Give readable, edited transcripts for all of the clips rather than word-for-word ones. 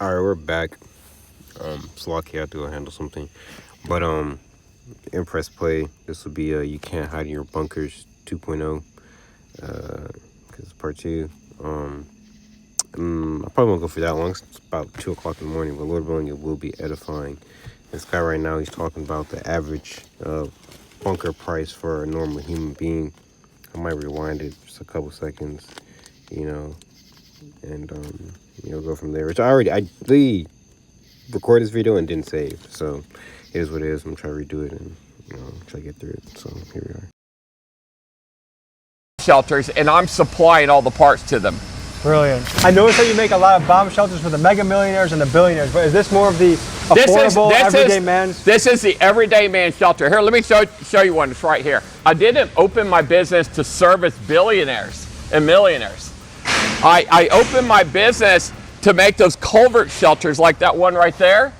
All right, we're back. Slocky, I have to go handle something. But Impress Play. This will be You Can't Hide in Your Bunkers 2.0. Because it's part two. I probably won't go for that long. It's about 2 o'clock in the morning. But Lord willing, it will be edifying. This guy right now, he's talking about the average bunker price for a normal human being. I might rewind it just a couple seconds, you know, and go from there. Which I recorded this video and didn't save, so it is what it is. I'm trying to redo it and try to get through it. So here we are. Shelters, and I'm supplying all the parts to them. Brilliant. I noticed that you make a lot of bomb shelters for the mega millionaires and the billionaires, but is this more of the affordable everyday man's? This is the everyday man shelter. Here, let me show you one. It's right here. I didn't open my business to service billionaires and millionaires. I opened my business to make those culvert shelters like that one right there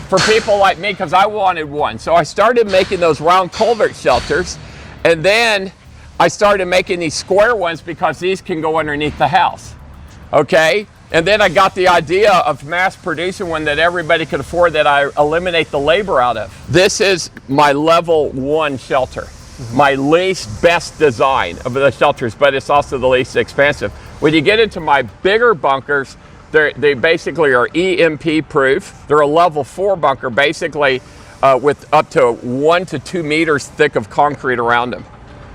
for people like me, because I wanted one. So I started making those round culvert shelters, and then I started making these square ones because these can go underneath the house, okay? And then I got the idea of mass producing one that everybody could afford, that I eliminate the labor out of. This is my level 1 shelter, my least best design of the shelters, but it's also the least expensive. When you get into my bigger bunkers, they basically are EMP proof. They're a level 4 bunker, basically with up to 1 to 2 meters thick of concrete around them.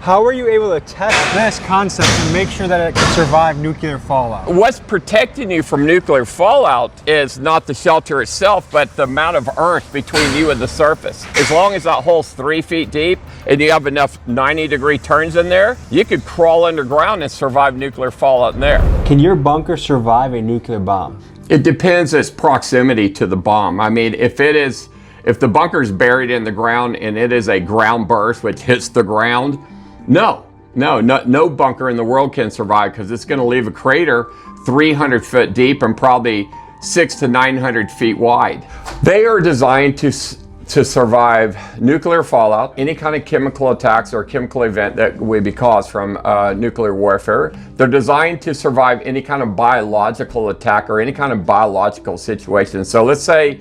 How were you able to test this concept and make sure that it could survive nuclear fallout? What's protecting you from nuclear fallout is not the shelter itself, but the amount of earth between you and the surface. As long as that hole's 3 feet deep and you have enough 90-degree turns in there, you could crawl underground and survive nuclear fallout in there. Can your bunker survive a nuclear bomb? It depends its proximity to the bomb. I mean, if the bunker's buried in the ground and it is a ground burst which hits the ground, no bunker in the world can survive, because it's going to leave a crater 300 foot deep and probably 600 to 900 feet wide. They are designed to survive nuclear fallout, any kind of chemical attacks or chemical event that would be caused from nuclear warfare. They're designed to survive any kind of biological attack or any kind of biological situation. So let's say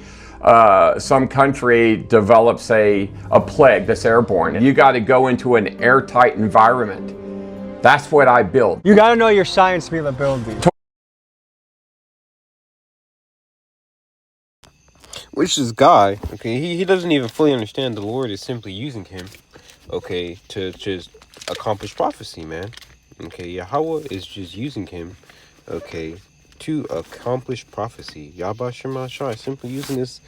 some country develops a plague that's airborne. You got to go into an airtight environment. That's what I build. You got to know your science to be able to build these. Which this guy, okay, he doesn't even fully understand the Lord is simply using him, okay, to just accomplish prophecy, man. Okay, Yahweh is just using him, okay, to accomplish prophecy. Yahweh Shema Shai, simply using this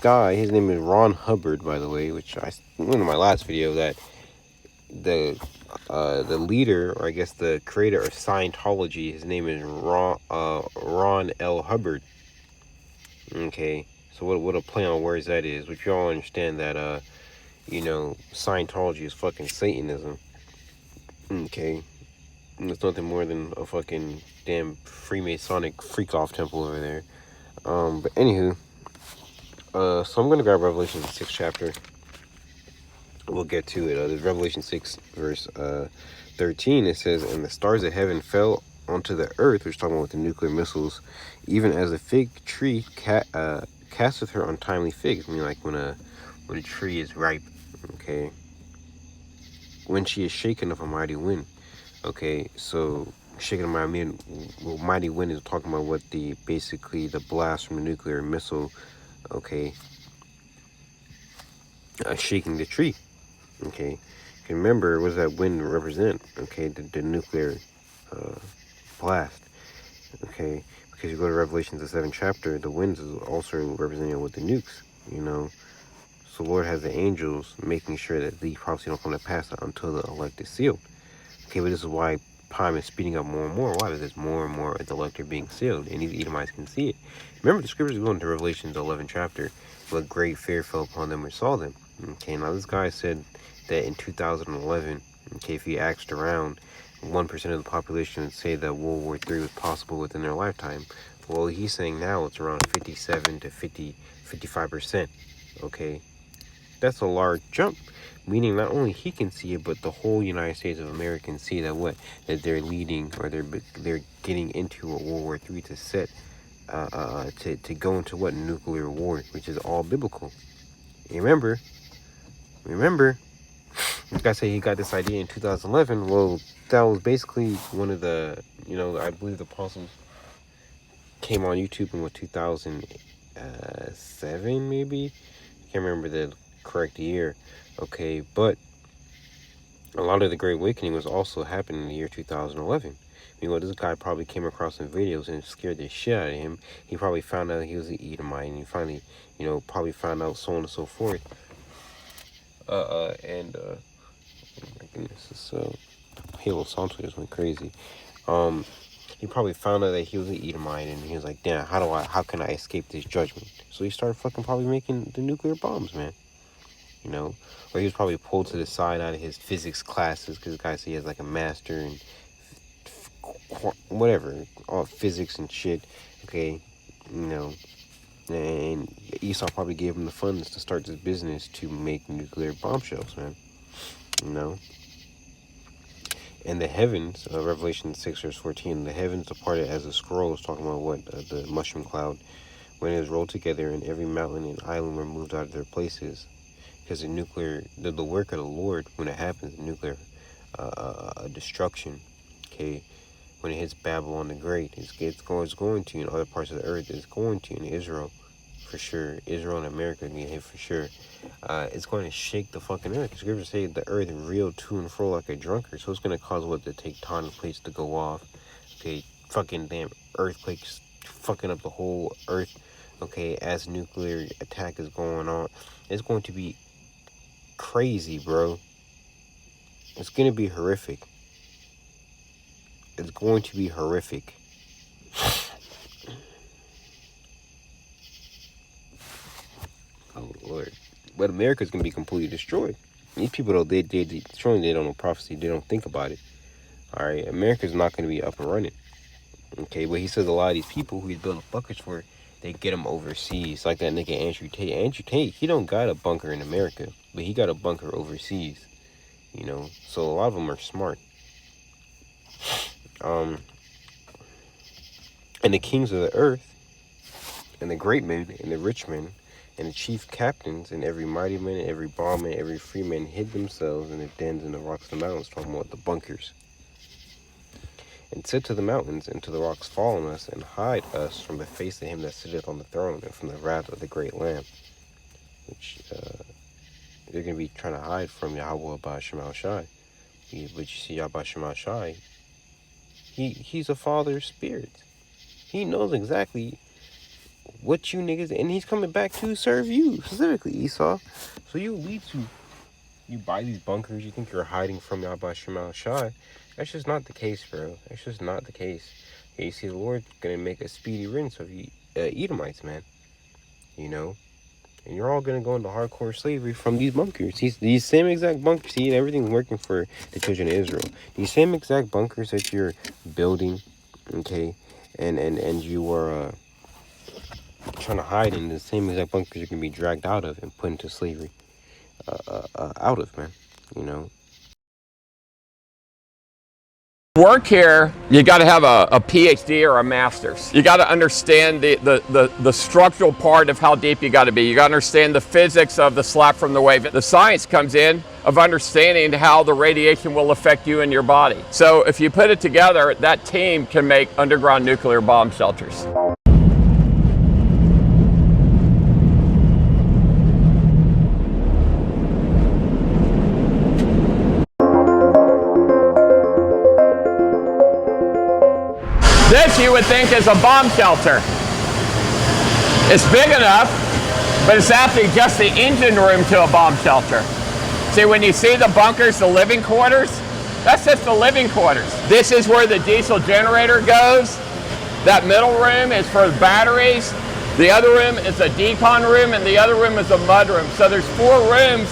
guy. His name is Ron Hubbard, by the way, which I went in my last video, that the leader, or I guess the creator of Scientology, his name is Ron L. Hubbard. Okay, so what a play on words that is. Which y'all understand that Scientology is fucking Satanism. Okay, and it's nothing more than a fucking damn Freemasonic freak-off temple over there. But anywho, so I'm gonna grab Revelation 6 chapter. We'll get to it. There's Revelation 6 verse 13. It says, "And the stars of heaven fell onto the earth," which is talking about with the nuclear missiles, "even as a fig tree casteth her untimely figs." I mean, like when a tree is ripe. Okay, when she is shaken of a mighty wind. Okay, so shaking of mighty wind is talking about what basically the blast from the nuclear missile. Okay, shaking the tree. Okay, you can remember, what does that wind represent? Okay, the nuclear blast. Okay, because you go to Revelation, the 7th chapter, the winds is also representing with the nukes. So Lord has the angels making sure that the prophecy don't come to pass until the elect is sealed. Okay, but this is why time is speeding up more and more. Why? Because more and more of the elect are being sealed, and these Edomites can see it. Remember, the scriptures go into Revelation, the 11th chapter, what great fear fell upon them which saw them. Okay, now this guy said that in 2011, okay, if he asked around, 1% of the population would say that World War III was possible within their lifetime. Well, he's saying now it's around 57 to 55%. Okay, that's a large jump, meaning not only he can see it, but the whole United States of America can see that they're leading, or they're getting into a World War III to set to go into what nuclear war, which is all biblical. Remember, this guy said he got this idea in 2011. Well, that was basically one of the, I believe the apostles came on YouTube in 2007 maybe. I can't remember the correct year. Okay, but a lot of the Great Awakening was also happening in the year 2011. This guy probably came across some videos and it scared the shit out of him. He probably found out he was an Edomite, and he finally, probably found out so on and so forth. Oh my goodness, this Halo Santo just went crazy. He probably found out that he was an Edomite, and he was like, damn, how can I escape this judgment? So he started fucking probably making the nuclear bombs, man. Or he was probably pulled to the side out of his physics classes, because the guy said he has like a master in whatever, all physics and shit, okay, and Esau probably gave him the funds to start this business to make nuclear bomb shells, man, And the heavens, Revelation 6 verse 14, the heavens departed as a scroll, is talking about what, the mushroom cloud, when it was rolled together, and every mountain and island were moved out of their places. Because the work of the Lord, when it happens, nuclear destruction, okay, when it hits Babylon the Great, it's going to, in other parts of the earth, it's going to, in Israel, for sure, Israel and America are going to get hit for sure. It's going to shake the fucking earth. The scriptures say the earth reeled to and fro like a drunkard, so it's going to cause the tectonic plates to go off, okay, fucking damn earthquakes fucking up the whole earth, okay, as nuclear attack is going on. It's going to be crazy, bro. It's going to be horrific. It's going to be horrific. Oh, Lord. But America's going to be completely destroyed. These people, though, they don't know prophecy. They don't think about it. All right? America's not going to be up and running. Okay? But he says a lot of these people who he's building bunkers for, they get them overseas. Like that nigga Andrew Tate. Andrew Tate, he don't got a bunker in America, but he got a bunker overseas. So a lot of them are smart. And the kings of the earth, and the great men, and the rich men, and the chief captains, and every mighty man, and every bondman, every free man hid themselves in the dens and the rocks and the mountains, talking about the bunkers, and said to the mountains and to the rocks, fall on us, and hide us from the face of him that sitteth on the throne, and from the wrath of the great Lamb, which they're going to be trying to hide from Yahweh Ba'Shem Shai. But you see, Yahweh Shem Shai, he's a father of spirits. He knows exactly what you niggas, and he's coming back to serve you, specifically, Esau. So you buy these bunkers, you think you're hiding from Yahweh Shem Shai. That's just not the case, bro. That's just not the case. Okay, you see, the Lord's going to make a speedy riddance of you Edomites, man. And you're all going to go into hardcore slavery from these bunkers. These same exact bunkers, see, everything's working for the children of Israel. These same exact bunkers that you're building, okay, and you are trying to hide in, the same exact bunkers you're going to be dragged out of and put into slavery. Out of, man, Work here, you got to have a PhD or a master's. You got to understand the structural part of how deep you got to be. You got to understand the physics of the slap from the wave. The science comes in of understanding how the radiation will affect you and your body. So if you put it together, that team can make underground nuclear bomb shelters. This you would think is a bomb shelter. It's big enough, but it's actually just the engine room to a bomb shelter. See, when you see the bunkers, the living quarters, that's just the living quarters. This is where the diesel generator goes. That middle room is for batteries. The other room is a decon room, and the other room is a mud room. So there's 4 rooms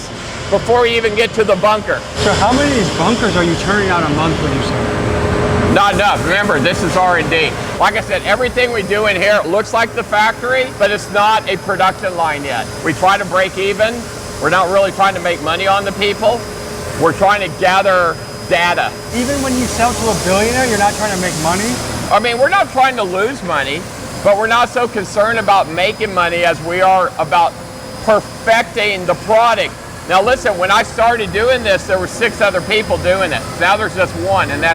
before you even get to the bunker. So how many of these bunkers are you turning out a month, would you say? Not enough. Remember, this is R&D. Like I said, everything we do in here looks like the factory, but it's not a production line yet. We try to break even. We're not really trying to make money on the people. We're trying to gather data. Even when you sell to a billionaire, you're not trying to make money? I mean, we're not trying to lose money. But we're not so concerned about making money as we are about perfecting the product. Now listen, when I started doing this, there were 6 other people doing it. Now there's just one, and that's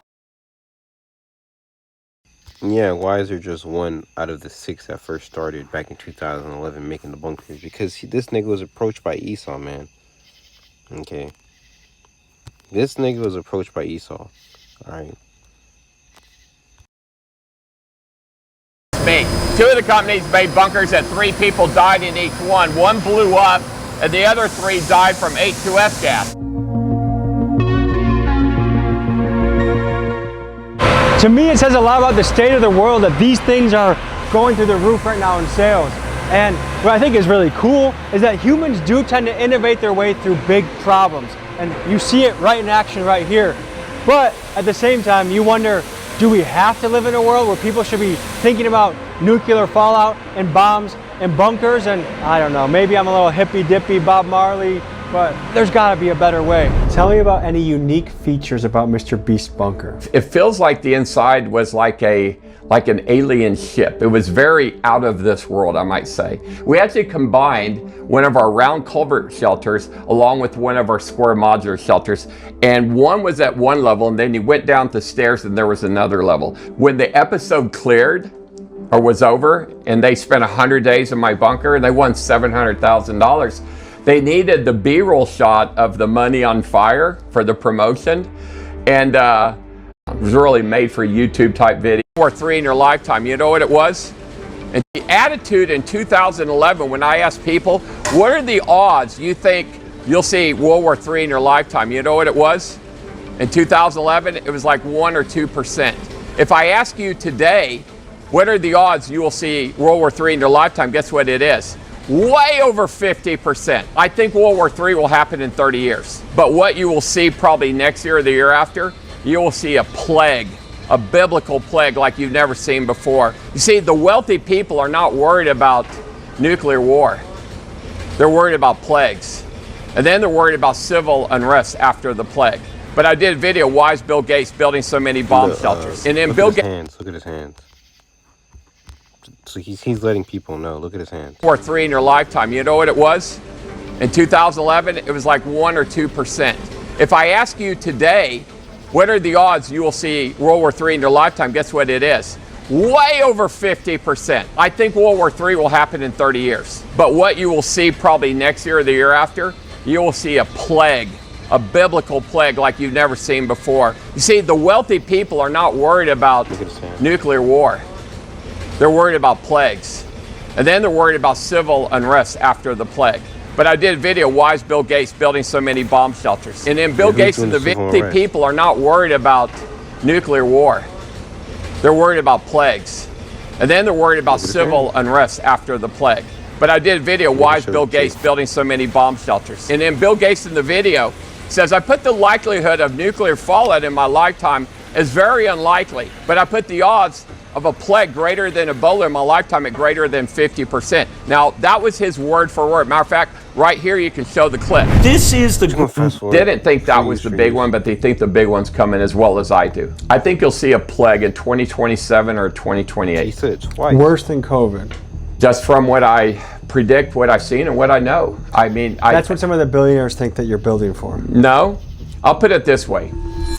Yeah, why is there just one out of the 6 that first started back in 2011 making the bunkers? Because this nigga was approached by Esau, man. Okay. This nigga was approached by Esau. Alright. me. 2 of the companies made bunkers that 3 people died in each one. One blew up, and the other 3 died from H2S gas. To me, it says a lot about the state of the world that these things are going through the roof right now in sales. And what I think is really cool is that humans do tend to innovate their way through big problems. And you see it right in action right here. But at the same time, you wonder, do we have to live in a world where people should be thinking about nuclear fallout and bombs and bunkers? And I don't know, maybe I'm a little hippy-dippy Bob Marley, but there's gotta be a better way. Tell me about any unique features about Mr. Beast bunker. It feels like the inside was like an alien ship. It was very out of this world, I might say. We actually combined one of our round culvert shelters along with one of our square modular shelters, and one was at one level, and then you went down the stairs and there was another level. When the episode cleared or was over and they spent 100 days in my bunker and they won $700,000, they needed the B-roll shot of the money on fire for the promotion, and it was really made for a YouTube type video. World War III in your lifetime, you know what it was? And the attitude in 2011, when I asked people, what are the odds you think you'll see World War III in your lifetime? You know what it was? In 2011, it was like 1 or 2%. If I ask you today, what are the odds you will see World War III in your lifetime? Guess what it is? Way over 50%. I think World War III will happen in 30 years. But what you will see probably next year or the year after, you will see a plague, a biblical plague like you've never seen before. You see, the wealthy people are not worried about nuclear war. They're worried about plagues. And then they're worried about civil unrest after the plague. But I did a video, why is Bill Gates building so many bomb shelters? And then Bill Gates... Look at his hands. So he's letting people know. Look at his hands. World War III in your lifetime, you know what it was? In 2011, it was like 1 or 2%. If I ask you today, what are the odds you will see World War III in your lifetime? Guess what it is? Way over 50%. I think World War III will happen in 30 years. But what you will see probably next year or the year after, you will see a plague, a biblical plague like you've never seen before. You see, the wealthy people are not worried about nuclear war. They're worried about plagues. And then they're worried about civil unrest after the plague. But I did a video, why is Bill Gates building so many bomb shelters? And then Bill Gates and the wealthy people are not worried about nuclear war. They're worried about plagues. And then they're worried about civil unrest after the plague. But I did a video, why is Bill Gates building so many bomb shelters? And then Bill Gates in the video says, I put the likelihood of nuclear fallout in my lifetime as very unlikely, but I put the odds of a plague greater than Ebola in my lifetime at greater than 50%. Now, that was his word for word. Matter of fact, right here you can show the clip. This is the... Didn't think that was the big one, but they think the big one's coming as well as I do. I think you'll see a plague in 2027 or 2028. He said it twice. Worse than COVID. Just from what I predict, what I've seen, and what I know. I mean, That's what some of the billionaires think that you're building for. No, I'll put it this way.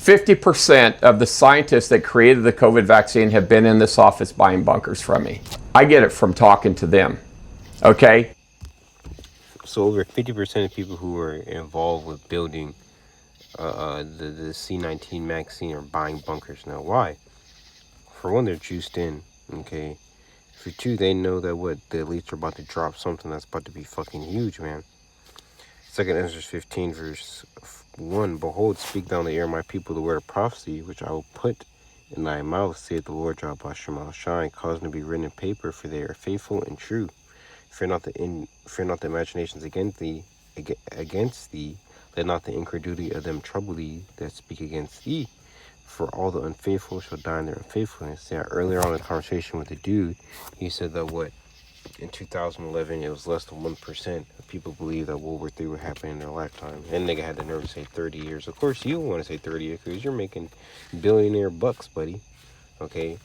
50% of the scientists that created the COVID vaccine have been in this office buying bunkers from me. I get it from talking to them, okay? So over 50% of people who were involved with building the C-19 vaccine are buying bunkers now. Why? For one, they're juiced in, okay? For two, they know that the elites are about to drop something that's about to be fucking huge, man. Second Ezra 15 verse 1, Behold, speak down the ear of my people the word of prophecy, which I will put in thy mouth, saith the Lord Jah Bashem Shine, cause them to be written in paper, for they are faithful and true. Fear not the imaginations against thee. Let not the incredulity of them trouble thee that speak against thee. For all the unfaithful shall die in their unfaithfulness. Yeah, earlier on in the conversation with the dude, he said that in 2011, it was less than 1% of people believe that World War III would happen in their lifetime. And nigga had the nerve to say 30 years. Of course, you want to say 30 years because you're making billionaire bucks, buddy. Okay?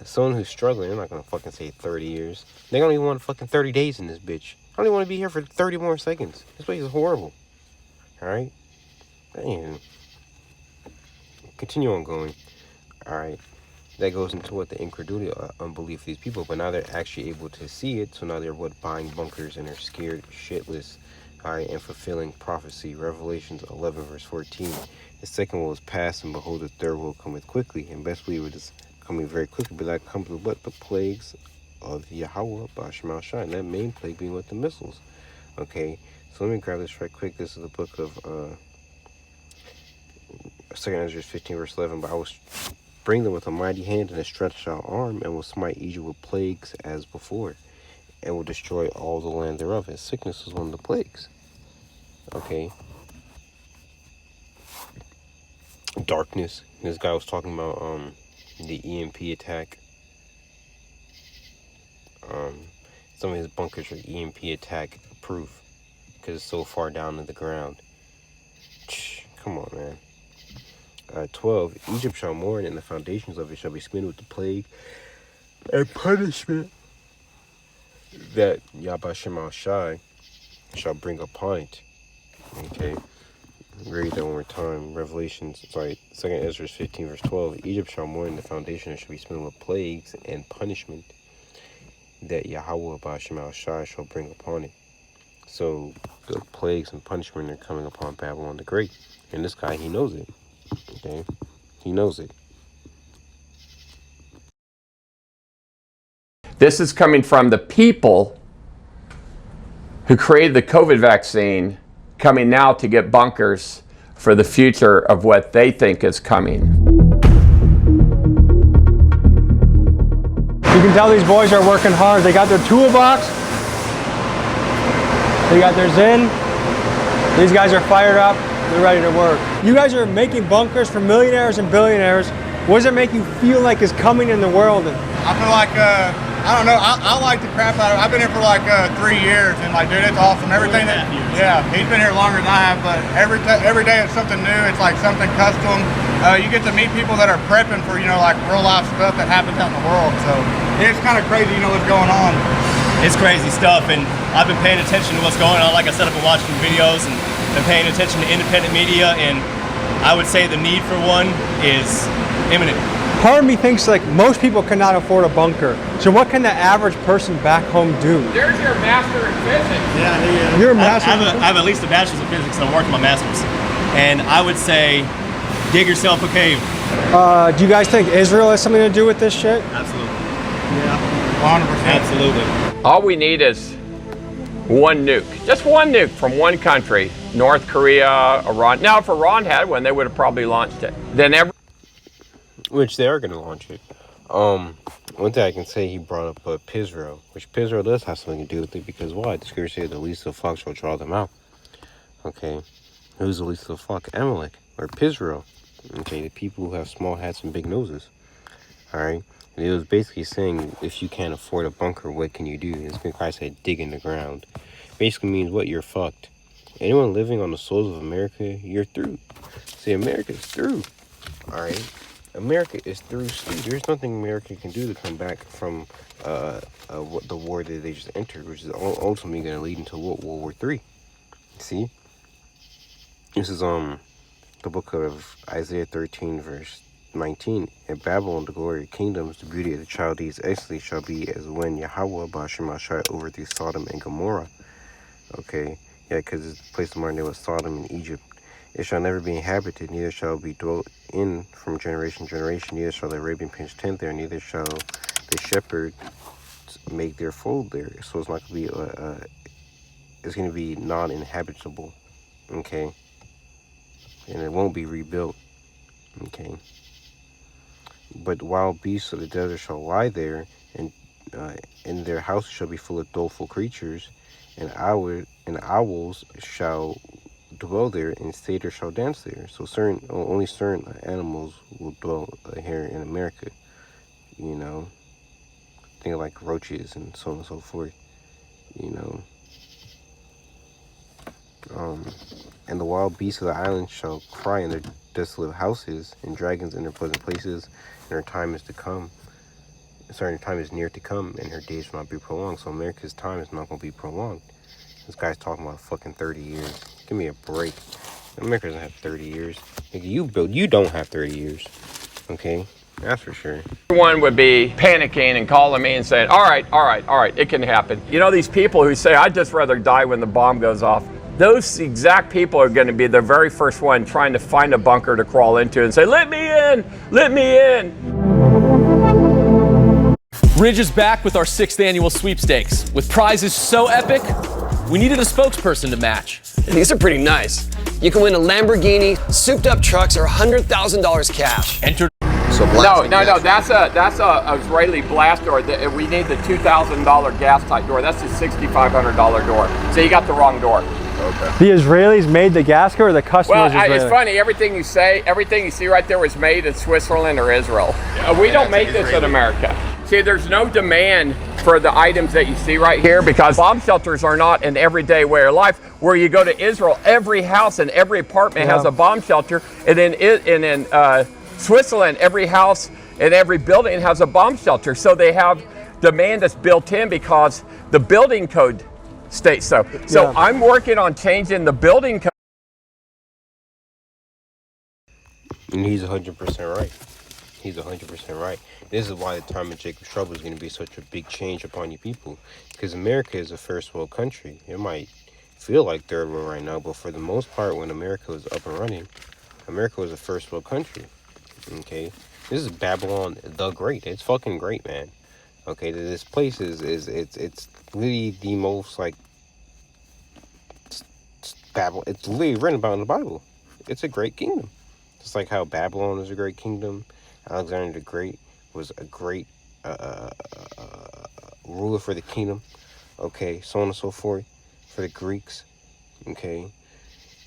Someone who's struggling, they're not gonna fucking say 30 years. They don't even want fucking 30 days in this bitch. I don't even want to be here for 30 more seconds. This place is horrible. Alright? Damn. Continue on going. Alright. That goes into what the incredulity, unbelief of these people, but now they're actually able to see it. So now they're buying bunkers and they're scared shitless. Alright, and fulfilling prophecy. Revelations 11 verse 14. The second will is past, and behold, the third will cometh quickly. And best believe it is coming very quickly, but that comes with what? The plagues of Yahweh Bashmal Shai. And that main plague being with the missiles. Okay, so let me grab this right quick. This is the book of 2 Ezra 15 verse 11. But I will bring them with a mighty hand and a stretched out arm, and will smite Egypt with plagues as before, and will destroy all the land thereof. And sickness was one of the plagues. Okay. Darkness. This guy was talking about the EMP attack. Some of his bunkers are EMP attack proof because it's so far down in the ground. Come on, man. 12. Egypt shall mourn, and the foundations of it shall be smitten with the plague and punishment that Yahweh Shemal Shai shall bring upon it. Okay. Read that one more time. Revelations, 2 Ezra 15 verse 12. Egypt shall mourn, and the foundation shall be smitten with plagues and punishment that Yahweh Shemal Shai shall bring upon it. So the plagues and punishment are coming upon Babylon the Great. And this guy, he knows it. Okay? He knows it. This is coming from the people who created the COVID vaccine, coming now to get bunkers for the future of what they think is coming. You can tell these boys are working hard. They got their toolbox. They got their Zin. These guys are fired up. They're ready to work. You guys are making bunkers for millionaires and billionaires. What does it make you feel like is coming in the world? I feel like, I don't know, I like the crap out of it. I've been here for like 3 years, and like, dude, it's awesome. Everything that, yeah, he's been here longer than I have, but every day it's something new. It's like something custom. You get to meet people that are prepping for, you know, like real life stuff that happens out in the world. So it's kind of crazy, you know, what's going on. It's crazy stuff, and I've been paying attention to what's going on. Like I said, I've been watching videos and been paying attention to independent media, and I would say the need for one is imminent. Part of me thinks like most people cannot afford a bunker. So what can the average person back home do? There's your master in physics. Yeah, he is. You're a master. I have at least a bachelor's of physics, and I'm working my master's. And I would say, dig yourself a cave. Do you guys think Israel has something to do with this shit? Absolutely. Yeah, 100%. Absolutely. All we need is one nuke, just one nuke from one country, North Korea, Iran. Now, if Iran had one, they would have probably launched it. Then Which they are going to launch it. One thing I can say, he brought up Pizro, which Pizro does have something to do with it, because why? The scripture says the least of the flock shall draw them out. Okay, who's the least of the flock? Amalek, or Pizro. Okay, the people who have small hats and big noses. Alright, and it was basically saying, if you can't afford a bunker, what can you do? And it's going to say dig in the ground. Basically means what? You're fucked. Anyone living on the soils of America, you're through. See, America's through. Alright? America is through. There's nothing America can do to come back from the war that they just entered, which is ultimately going to lead into World War III. See? This is the book of Isaiah 13, verse 19. In Babylon, the glory of kingdoms, the beauty of the Chaldees, excellency shall be as when Yahweh Bashar Shai overthrew Sodom and Gomorrah. Okay? Yeah, because it's the place of modern day was Sodom in Egypt. It shall never be inhabited, neither shall be dwelt in from generation to generation, neither shall the Arabian pitch tent there, neither shall the shepherd make their fold there. So it's not going to be it's going to be non-inhabitable, okay? And it won't be rebuilt, okay? But wild beasts of the desert shall lie there, and their houses shall be full of doleful creatures, and owls shall dwell there, and satyrs shall dance there. So only certain animals will dwell here in America. You know, think like roaches and so on and so forth. You know, and the wild beasts of the island shall cry in their desolate houses, and dragons in their pleasant places, and their time is to come. a certain time is near to come, and her days will not be prolonged. So America's time is not going to be prolonged. This guy's talking about fucking 30 years. Give me a break. America doesn't have 30 years. Nigga, you don't have 30 years. Okay? That's for sure. Everyone would be panicking and calling me and saying, all right, it can happen. You know, these people who say, I'd just rather die when the bomb goes off, those exact people are going to be the very first one trying to find a bunker to crawl into and say, let me in, let me in. Ridge is back with our 6th annual sweepstakes. With prizes so epic, we needed a spokesperson to match. These are pretty nice. You can win a Lamborghini, souped up trucks, or $100,000 cash. Enter. So no, that's a Israeli blast door. We need the $2,000 gas type door. That's the $6,500 door. So you got the wrong door. Okay. The Israelis made the gasket, or the customers? Well, it's funny. Everything you see right there was made in Switzerland or Israel. We don't make this in America. See, there's no demand for the items that you see right here because bomb shelters are not an everyday way of life. Where you go to Israel, every house and every apartment has a bomb shelter, and in Switzerland, every house and every building has a bomb shelter. So they have demand that's built in because the building code states so. So I'm working on changing the building code. And he's 100% right. He's 100% right. This is why the time of Jacob's trouble is going to be such a big change upon you people. Because America is a first world country. It might feel like third world right now, but for the most part, when America was up and running, America was a first world country. Okay? This is Babylon the Great. It's fucking great, man. Okay? This place it's literally the most, like, Babylon. It's literally written about in the Bible. It's a great kingdom. Just like how Babylon is a great kingdom. Alexander the Great was a great ruler for the kingdom. Okay, so on and so forth. For the Greeks. Okay.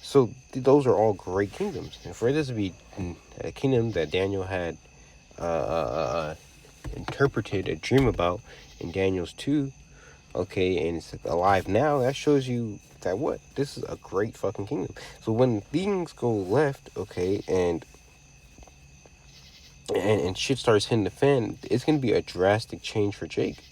So those are all great kingdoms. And for this to be a kingdom that Daniel had interpreted a dream about in Daniel's 2, okay, and it's alive now, that shows you that what? This is a great fucking kingdom. So when things go left, okay, and shit starts hitting the fan, it's going to be a drastic change for Jake.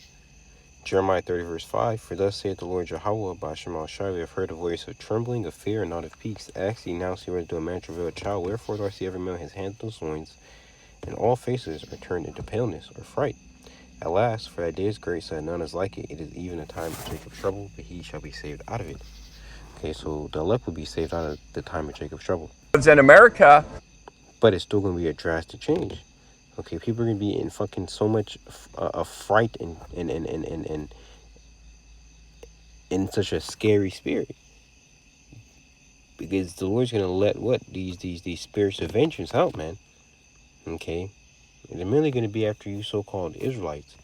Jeremiah 30 verse 5, for thus saith the Lord Jehovah, Bashem al-Shai, we have heard a voice of trembling, of fear, and not of peace. Ask ye now, see whether do a man travail a child, wherefore do I see every male his hands in his loins, and all faces are turned into paleness or fright. At last, for that day is great, so that none is like it. It is even a time of Jacob's trouble, but he shall be saved out of it. Okay, so the elect will be saved out of the time of Jacob's trouble. In America, but it's still going to be a drastic change. Okay, people are going to be in fucking so much fright and in such a scary spirit. Because the Lord's going to let these spirits of vengeance out, man. Okay? And they're mainly going to be after you so-called Israelites.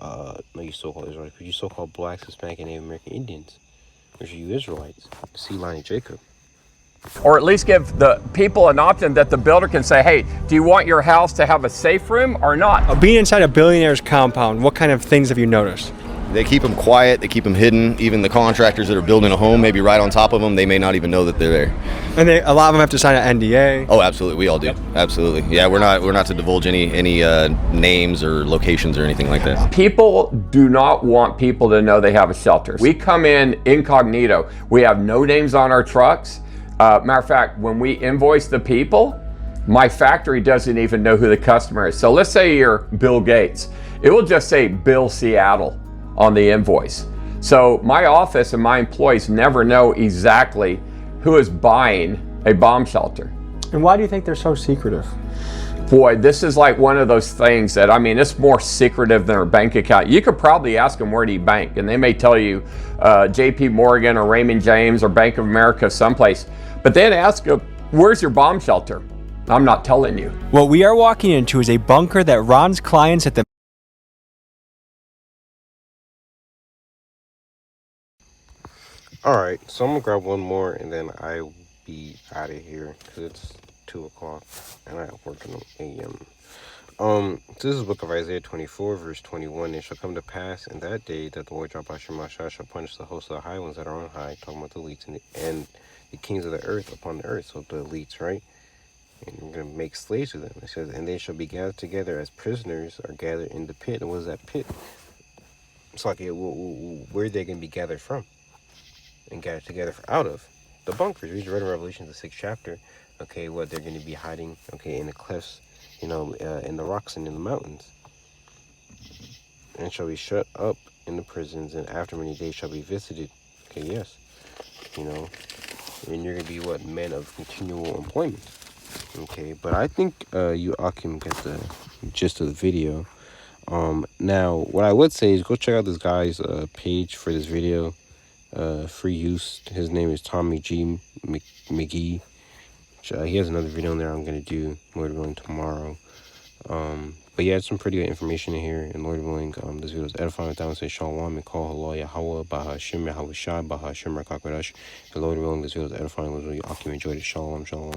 Not you so-called Israelites, but you so-called blacks, Hispanic, and Native American Indians. Which are you Israelites. The seed line of Jacob. or at least give the people an option that the builder can say, hey, do you want your house to have a safe room or not? Being inside a billionaire's compound, what kind of things have you noticed? They keep them quiet, they keep them hidden. Even the contractors that are building a home, maybe right on top of them, they may not even know that they're there. And a lot of them have to sign an NDA. Oh, absolutely, we all do. Absolutely. Yeah, we're not to divulge any names or locations or anything like that. People do not want people to know they have a shelter. We come in incognito. We have no names on our trucks. Matter of fact, when we invoice the people, my factory doesn't even know who the customer is. So let's say you're Bill Gates. It will just say Bill Seattle on the invoice. So my office and my employees never know exactly who is buying a bomb shelter. And why do you think they're so secretive? Boy, this is like one of those things that, I mean, it's more secretive than a bank account. You could probably ask them, where do you bank? And they may tell you JP Morgan or Raymond James or Bank of America someplace. But then ask them, where's your bomb shelter? I'm not telling you. What we are walking into is a bunker that Ron's clients at the Alright, so I'm gonna grab one more and then I'll be out of here because it's 2 o'clock and I work in the a.m. So this is the book of Isaiah 24, verse 21. It shall come to pass in that day that the Lord Yahweh shall punish the hosts of the high ones that are on high, talking about the elites, and the kings of the earth upon the earth, so the elites, right? and we're going to make slaves of them. It says, and they shall be gathered together as prisoners are gathered in the pit. And what is that pit? It's like, where they going to be gathered from and gathered together out of? The bunkers. We read in Revelation, the 6th chapter. Okay, what they're going to be hiding, okay, in the cliffs, you know, in the rocks and in the mountains. And shall be shut up in the prisons, and after many days shall be visited. Okay, yes. You know, and you're going to be what? Men of continual employment. Okay, but I think you all can get the gist of the video. Now, what I would say is go check out this guy's page for this video. Free use. His name is Tommy G. McGee. He has another video in there I'm going to do, Lord willing, tomorrow. But yeah, it's some pretty good information in here. And Lord willing, this video is edifying. With say Shalom and call Hello Yahweh Baha Shem Yahweh Shai Baha Shem Rakakadash. And Lord willing, this video is edifying. Lord willing, you enjoyed it. Shalom, shalom.